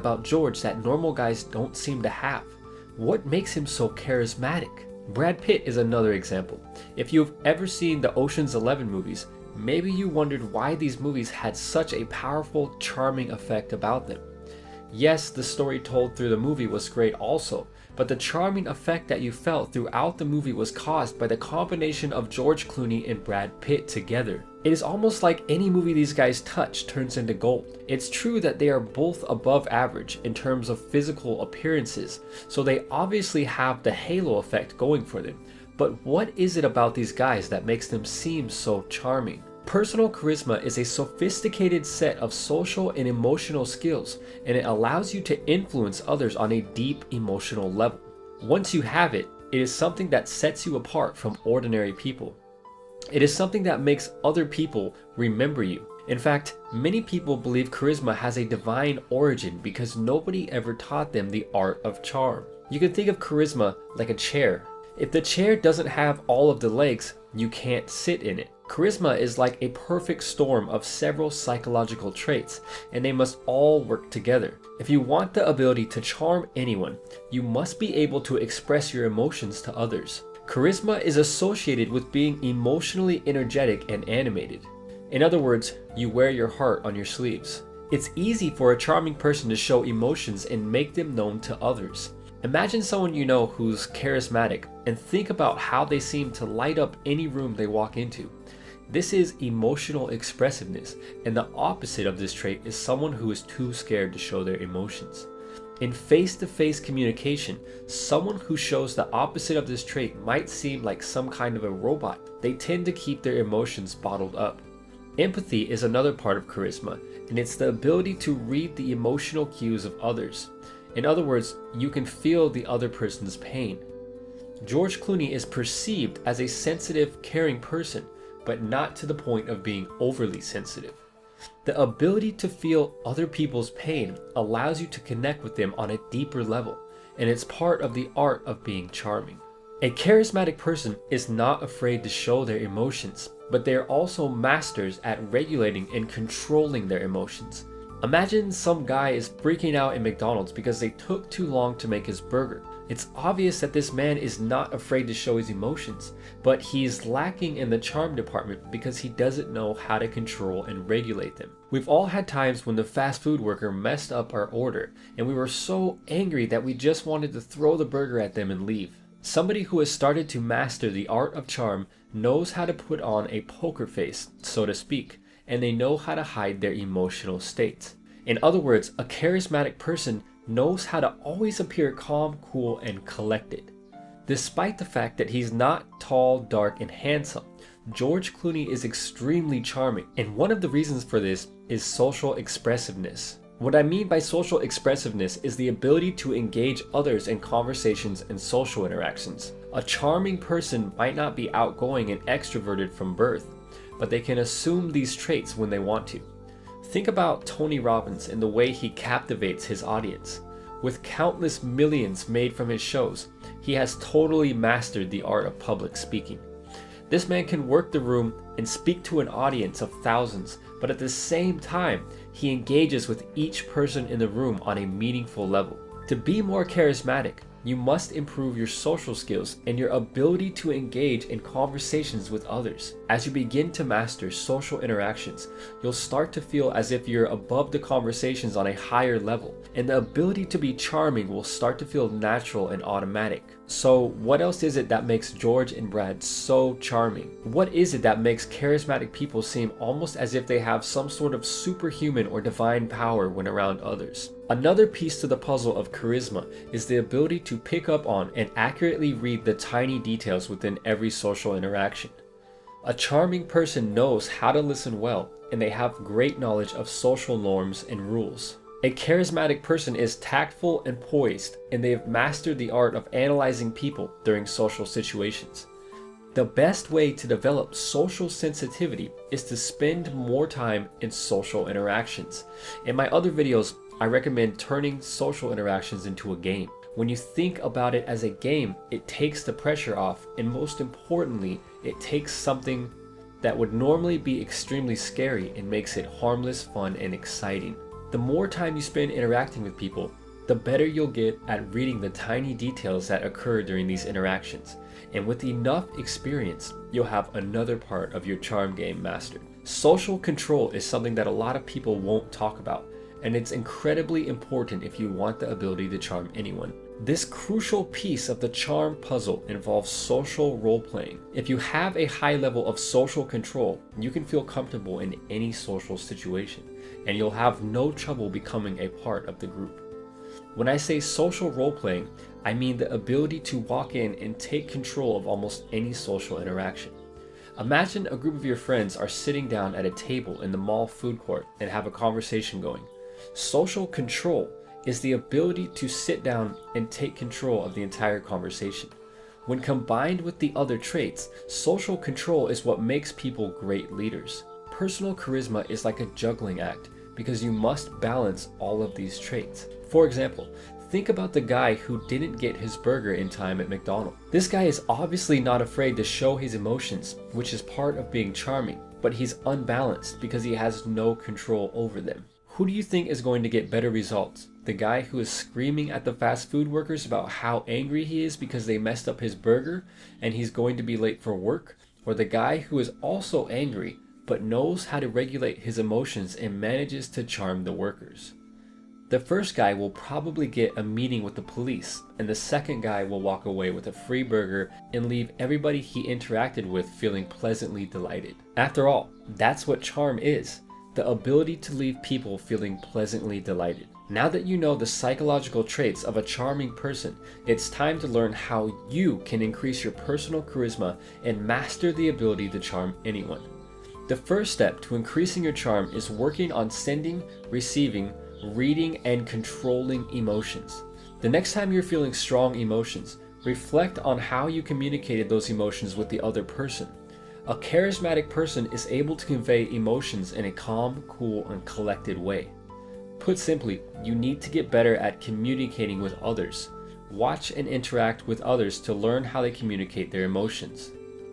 about George that normal guys don't seem to have? What makes him so charismatic? Brad Pitt is another example. If you've ever seen the Ocean's 11 movies, maybe you wondered why these movies had such a powerful, charming effect about them. Yes, the story told through the movie was great also, but the charming effect that you felt throughout the movie was caused by the combination of George Clooney and Brad Pitt together. It is almost like any movie these guys touch turns into gold. It's true that they are both above average in terms of physical appearances, so they obviously have the halo effect going for them. But what is it about these guys that makes them seem so charming? Personal charisma is a sophisticated set of social and emotional skills, and it allows you to influence others on a deep emotional level. Once you have it, it is something that sets you apart from ordinary people. It is something that makes other people remember you. In fact, many people believe charisma has a divine origin because nobody ever taught them the art of charm. You can think of charisma like a chair. If the chair doesn't have all of the legs, you can't sit in it. Charisma is like a perfect storm of several psychological traits, and they must all work together. If you want the ability to charm anyone, you must be able to express your emotions to others. Charisma is associated with being emotionally energetic and animated. In other words, you wear your heart on your sleeves. It's easy for a charming person to show emotions and make them known to others. Imagine someone you know who's charismatic and think about how they seem to light up any room they walk into. This is emotional expressiveness, and the opposite of this trait is someone who is too scared to show their emotions. In face-to-face communication, someone who shows the opposite of this trait might seem like some kind of a robot. They tend to keep their emotions bottled up. Empathy is another part of charisma, and it's the ability to read the emotional cues of others. In other words, you can feel the other person's pain. George Clooney is perceived as a sensitive, caring person, but not to the point of being overly sensitive. The ability to feel other people's pain allows you to connect with them on a deeper level, and it's part of the art of being charming. A charismatic person is not afraid to show their emotions, but they are also masters at regulating and controlling their emotions. Imagine some guy is freaking out in McDonald's because they took too long to make his burger. It's obvious that this man is not afraid to show his emotions, but he's lacking in the charm department because he doesn't know how to control and regulate them. We've all had times when the fast food worker messed up our order, and we were so angry that we just wanted to throw the burger at them and leave. Somebody who has started to master the art of charm knows how to put on a poker face, so to speak, and they know how to hide their emotional states. In other words, a charismatic person knows how to always appear calm, cool, and collected. Despite the fact that he's not tall, dark, and handsome, George Clooney is extremely charming, and one of the reasons for this is social expressiveness. What I mean by social expressiveness is the ability to engage others in conversations and social interactions. A charming person might not be outgoing and extroverted from birth, but they can assume these traits when they want to. Think about Tony Robbins and the way he captivates his audience. With countless millions made from his shows, he has totally mastered the art of public speaking. This man can work the room and speak to an audience of thousands, but at the same time, he engages with each person in the room on a meaningful level. To be more charismatic, you must improve your social skills and your ability to engage in conversations with others. As you begin to master social interactions, you'll start to feel as if you're above the conversations on a higher level, and the ability to be charming will start to feel natural and automatic. So what else is it that makes George and Brad so charming? What is it that makes charismatic people seem almost as if they have some sort of superhuman or divine power when around others? Another piece to the puzzle of charisma is the ability to pick up on and accurately read the tiny details within every social interaction. A charming person knows how to listen well, and they have great knowledge of social norms and rules. A charismatic person is tactful and poised, and they have mastered the art of analyzing people during social situations. The best way to develop social sensitivity is to spend more time in social interactions. In my other videos, I recommend turning social interactions into a game. When you think about it as a game, it takes the pressure off, and most importantly, it takes something that would normally be extremely scary and makes it harmless, fun, and exciting. The more time you spend interacting with people, the better you'll get at reading the tiny details that occur during these interactions. And with enough experience, you'll have another part of your charm game mastered. Social control is something that a lot of people won't talk about, and it's incredibly important if you want the ability to charm anyone. This crucial piece of the charm puzzle involves social role-playing. If you have a high level of social control, you can feel comfortable in any social situation, and you'll have no trouble becoming a part of the group. When I say social role-playing, I mean the ability to walk in and take control of almost any social interaction. Imagine a group of your friends are sitting down at a table in the mall food court and have a conversation going. Social control is the ability to sit down and take control of the entire conversation. When combined with the other traits, social control is what makes people great leaders. Personal charisma is like a juggling act because you must balance all of these traits. For example, think about the guy who didn't get his burger in time at McDonald's. This guy is obviously not afraid to show his emotions, which is part of being charming, but he's unbalanced because he has no control over them. Who do you think is going to get better results? The guy who is screaming at the fast food workers about how angry he is because they messed up his burger and he's going to be late for work? Or the guy who is also angry but knows how to regulate his emotions and manages to charm the workers? The first guy will probably get a meeting with the police, and the second guy will walk away with a free burger and leave everybody he interacted with feeling pleasantly delighted. After all, that's what charm is. The ability to leave people feeling pleasantly delighted. Now that you know the psychological traits of a charming person, it's time to learn how you can increase your personal charisma and master the ability to charm anyone. The first step to increasing your charm is working on sending, receiving, reading, and controlling emotions. The next time you're feeling strong emotions, reflect on how you communicated those emotions with the other person. A charismatic person is able to convey emotions in a calm, cool, and collected way. Put simply, you need to get better at communicating with others. Watch and interact with others to learn how they communicate their emotions.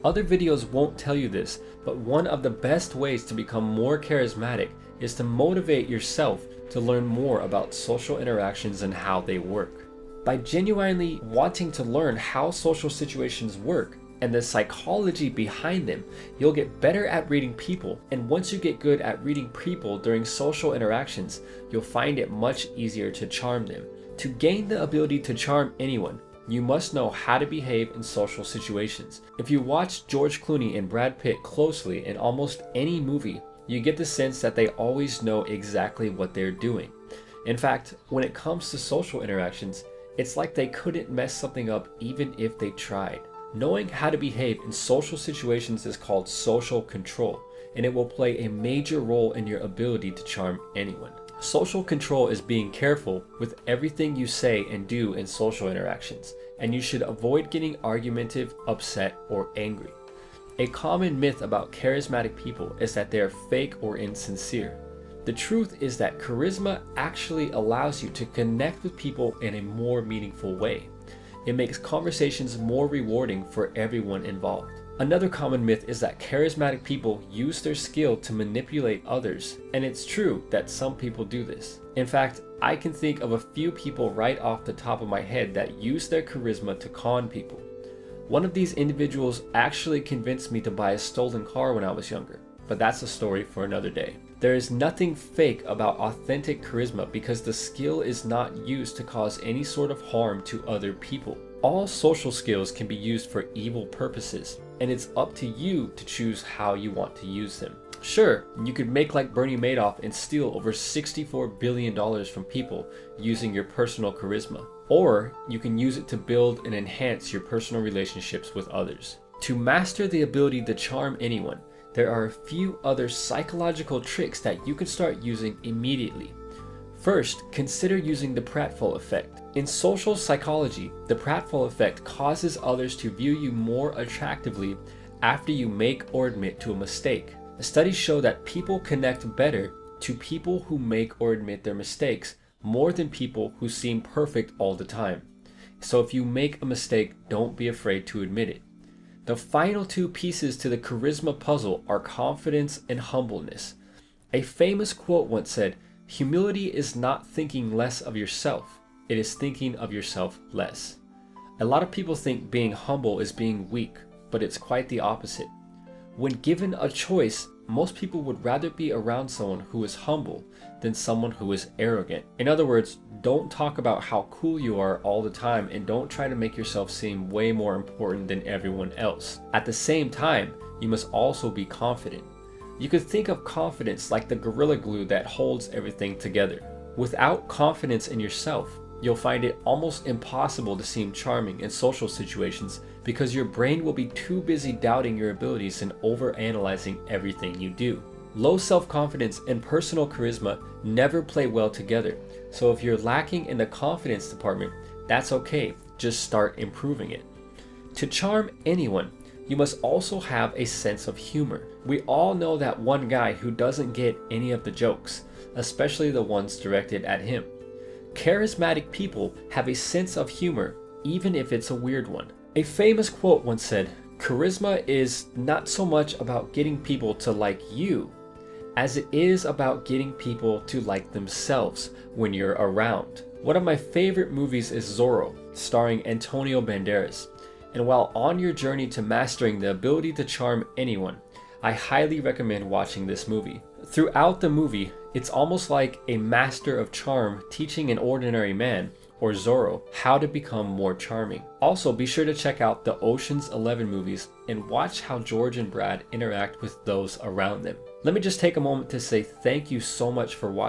Other videos won't tell you this, but one of the best ways to become more charismatic is to motivate yourself to learn more about social interactions and how they work. By genuinely wanting to learn how social situations work and the psychology behind them, you'll get better at reading people, and once you get good at reading people during social interactions, you'll find it much easier to charm them. To gain the ability to charm anyone, you must know how to behave in social situations. If you watch George Clooney and Brad Pitt closely in almost any movie, you get the sense that they always know exactly what they're doing. In fact, when it comes to social interactions, it's like they couldn't mess something up even if they tried. Knowing how to behave in social situations is called social control, and it will play a major role in your ability to charm anyone. Social control is being careful with everything you say and do in social interactions, and you should avoid getting argumentative, upset, or angry. A common myth about charismatic people is that they are fake or insincere. The truth is that charisma actually allows you to connect with people in a more meaningful way. It makes conversations more rewarding for everyone involved. Another common myth is that charismatic people use their skill to manipulate others, and it's true that some people do this. In fact, I can think of a few people right off the top of my head that use their charisma to con people. One of these individuals actually convinced me to buy a stolen car when I was younger, but that's a story for another day. There is nothing fake about authentic charisma because the skill is not used to cause any sort of harm to other people. All social skills can be used for evil purposes, and it's up to you to choose how you want to use them. Sure, you could make like Bernie Madoff and steal over $64 billion from people using your personal charisma. Or you can use it to build and enhance your personal relationships with others. To master the ability to charm anyone, there are a few other psychological tricks that you can start using immediately. First, consider using the pratfall effect. In social psychology, the pratfall effect causes others to view you more attractively after you make or admit to a mistake. Studies show that people connect better to people who make or admit their mistakes more than people who seem perfect all the time. So if you make a mistake, don't be afraid to admit it. The final two pieces to the charisma puzzle are confidence and humbleness. A famous quote once said, Humility is not thinking less of yourself, it is thinking of yourself less. A lot of people think being humble is being weak, but it's quite the opposite. When given a choice, most people would rather be around someone who is humble than someone who is arrogant. In other words, don't talk about how cool you are all the time and don't try to make yourself seem way more important than everyone else. At the same time, you must also be confident. You could think of confidence like the gorilla glue that holds everything together. Without confidence in yourself, you'll find it almost impossible to seem charming in social situations because your brain will be too busy doubting your abilities and overanalyzing everything you do. Low self-confidence and personal charisma never play well together, so if you're lacking in the confidence department, that's okay, just start improving it. To charm anyone, you must also have a sense of humor. We all know that one guy who doesn't get any of the jokes, especially the ones directed at him. Charismatic people have a sense of humor, even if it's a weird one. A famous quote once said, "Charisma is not so much about getting people to like you, as it is about getting people to like themselves when you're around." One of my favorite movies is Zorro, starring Antonio Banderas. And while on your journey to mastering the ability to charm anyone, I highly recommend watching this movie. Throughout the movie, it's almost like a master of charm teaching an ordinary man, or Zorro, how to become more charming. Also, be sure to check out the Ocean's 11 movies and watch how George and Brad interact with those around them. Let me just take a moment to say thank you so much for watching.